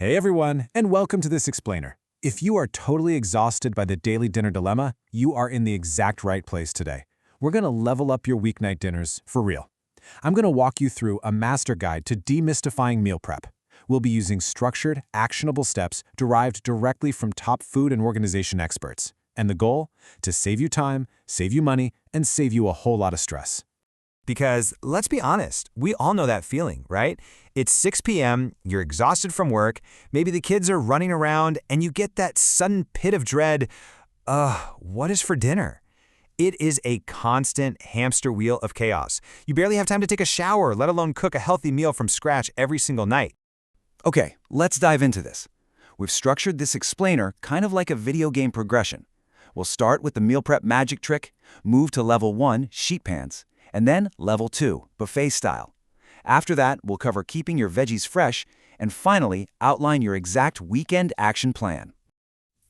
Hey everyone, and welcome to this explainer. If you are totally exhausted by the daily dinner dilemma, you are in the exact right place today. We're going to level up your weeknight dinners for real. I'm going to walk you through a master guide to demystifying meal prep. We'll be using structured, actionable steps derived directly from top food and organization experts. And the goal? To save you time, save you money, and save you a whole lot of stress. Because let's be honest, we all know that feeling, right? It's 6 p.m., you're exhausted from work, maybe the kids are running around, and you get that sudden pit of dread, what is for dinner? It is a constant hamster wheel of chaos. You barely have time to take a shower, let alone cook a healthy meal from scratch every single night. Okay, let's dive into this. We've structured this explainer kind of like a video game progression. We'll start with the meal prep magic trick, move to level 1, sheet pans, and then level 2, buffet style. After that, we'll cover keeping your veggies fresh, and finally, outline your exact weekend action plan.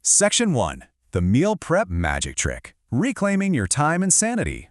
Section 1. The Meal Prep Magic Trick. Reclaiming your time and sanity.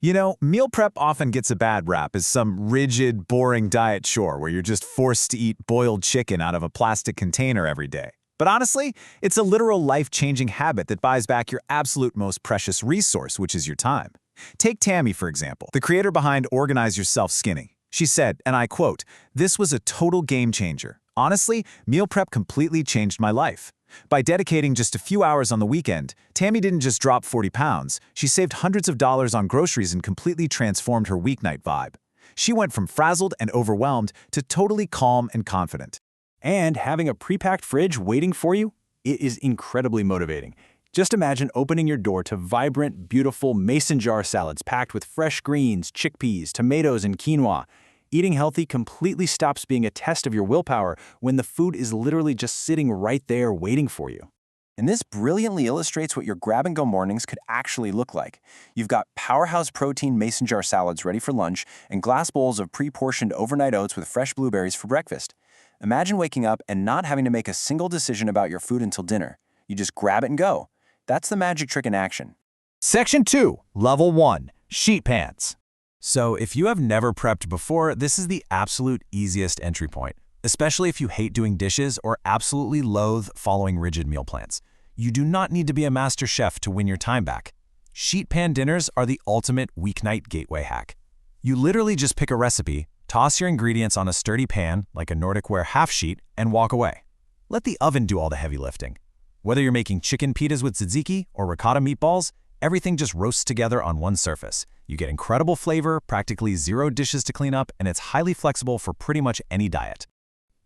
You know, meal prep often gets a bad rap as some rigid, boring diet chore where you're just forced to eat boiled chicken out of a plastic container every day. But honestly, it's a literal life-changing habit that buys back your absolute most precious resource, which is your time. Take Tammy, for example, the creator behind Organize Yourself Skinny. She said, and I quote, "This was a total game changer. Honestly, meal prep completely changed my life. By dedicating just a few hours on the weekend, Tammy didn't just drop 40 pounds, she saved hundreds of dollars on groceries and completely transformed her weeknight vibe. She went from frazzled and overwhelmed to totally calm and confident." And having a pre-packed fridge waiting for you, it is incredibly motivating. Just imagine opening your door to vibrant, beautiful mason jar salads packed with fresh greens, chickpeas, tomatoes, and quinoa. Eating healthy completely stops being a test of your willpower when the food is literally just sitting right there waiting for you. And this brilliantly illustrates what your grab-and-go mornings could actually look like. You've got powerhouse protein mason jar salads ready for lunch and glass bowls of pre-portioned overnight oats with fresh blueberries for breakfast. Imagine waking up and not having to make a single decision about your food until dinner. You just grab it and go. That's the magic trick in action. Section 2, Level 1, Sheet Pans. So if you have never prepped before, this is the absolute easiest entry point, especially if you hate doing dishes or absolutely loathe following rigid meal plans. You do not need to be a master chef to win your time back. Sheet pan dinners are the ultimate weeknight gateway hack. You literally just pick a recipe, toss your ingredients on a sturdy pan, like a Nordic ware half sheet, and walk away. Let the oven do all the heavy lifting. Whether you're making chicken pitas with tzatziki or ricotta meatballs, everything just roasts together on one surface. You get incredible flavor, practically zero dishes to clean up, and it's highly flexible for pretty much any diet.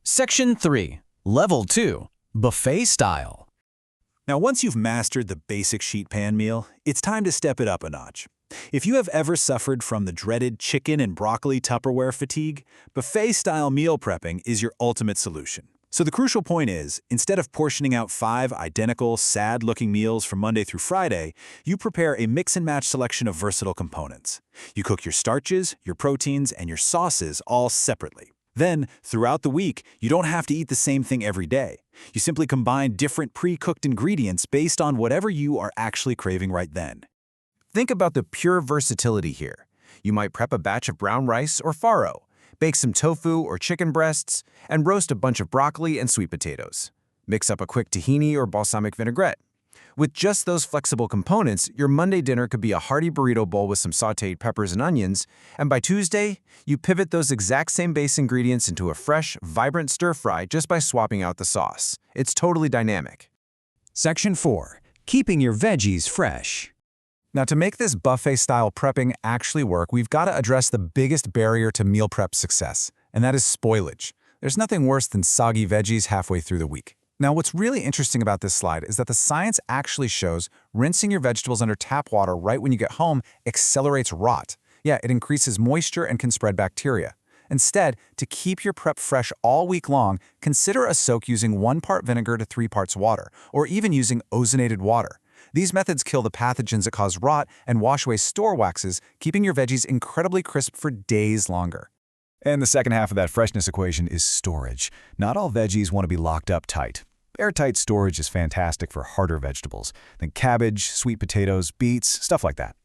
Section 3, Level 2, Buffet Style. Now, once you've mastered the basic sheet pan meal, it's time to step it up a notch. If you have ever suffered from the dreaded chicken and broccoli Tupperware fatigue, buffet-style meal prepping is your ultimate solution. So the crucial point is, instead of portioning out 5 identical, sad-looking meals from Monday through Friday, you prepare a mix-and-match selection of versatile components. You cook your starches, your proteins, and your sauces all separately. Then, throughout the week, you don't have to eat the same thing every day. You simply combine different pre-cooked ingredients based on whatever you are actually craving right then. Think about the pure versatility here. You might prep a batch of brown rice or farro, bake some tofu or chicken breasts, and roast a bunch of broccoli and sweet potatoes. Mix up a quick tahini or balsamic vinaigrette. With just those flexible components, your Monday dinner could be a hearty burrito bowl with some sautéed peppers and onions, and by Tuesday, you pivot those exact same base ingredients into a fresh, vibrant stir-fry just by swapping out the sauce. It's totally dynamic. Section 4, Keeping your veggies fresh. Now, to make this buffet-style prepping actually work, we've got to address the biggest barrier to meal prep success, and that is spoilage. There's nothing worse than soggy veggies halfway through the week. Now, what's really interesting about this slide is that the science actually shows rinsing your vegetables under tap water right when you get home accelerates rot. Yeah, it increases moisture and can spread bacteria. Instead, to keep your prep fresh all week long, consider a soak using 1 part vinegar to 3 parts water, or even using ozonated water. These methods kill the pathogens that cause rot and wash away store waxes, keeping your veggies incredibly crisp for days longer. And the second half of that freshness equation is storage. Not all veggies want to be locked up tight. Airtight storage is fantastic for harder vegetables. Think cabbage, sweet potatoes, beets, stuff like that.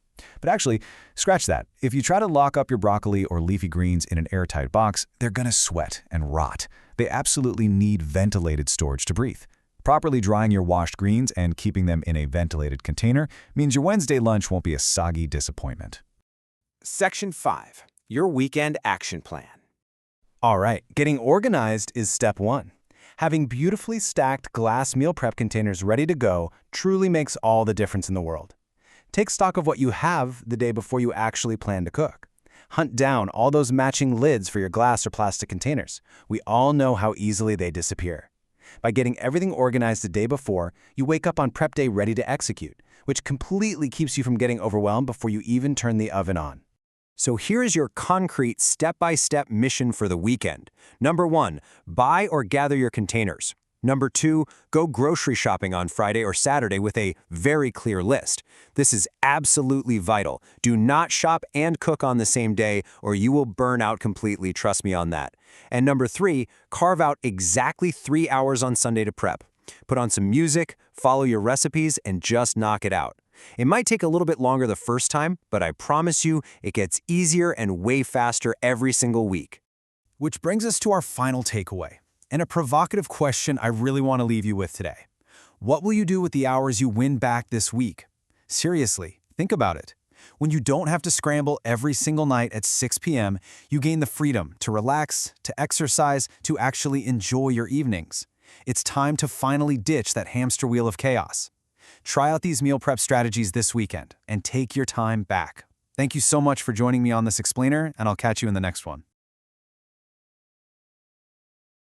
But actually, scratch that. If you try to lock up your broccoli or leafy greens in an airtight box, they're gonna sweat and rot. They absolutely need ventilated storage to breathe. Properly drying your washed greens and keeping them in a ventilated container means your Wednesday lunch won't be a soggy disappointment. Section 5. Your weekend action plan. All right, getting organized is step 1. Having beautifully stacked glass meal prep containers ready to go truly makes all the difference in the world. Take stock of what you have the day before you actually plan to cook. Hunt down all those matching lids for your glass or plastic containers. We all know how easily they disappear. By getting everything organized the day before, you wake up on prep day ready to execute, which completely keeps you from getting overwhelmed before you even turn the oven on. So here is your concrete step-by-step mission for the weekend. Number 1, buy or gather your containers. Number 2, go grocery shopping on Friday or Saturday with a very clear list. This is absolutely vital. Do not shop and cook on the same day or you will burn out completely, trust me on that. And number 3, carve out exactly 3 hours on Sunday to prep. Put on some music, follow your recipes, and just knock it out. It might take a little bit longer the first time, but I promise you it gets easier and way faster every single week. Which brings us to our final takeaway, and a provocative question I really want to leave you with today. What will you do with the hours you win back this week? Seriously, think about it. When you don't have to scramble every single night at 6 p.m., you gain the freedom to relax, to exercise, to actually enjoy your evenings. It's time to finally ditch that hamster wheel of chaos. Try out these meal prep strategies this weekend and take your time back. Thank you so much for joining me on this explainer, and I'll catch you in the next one.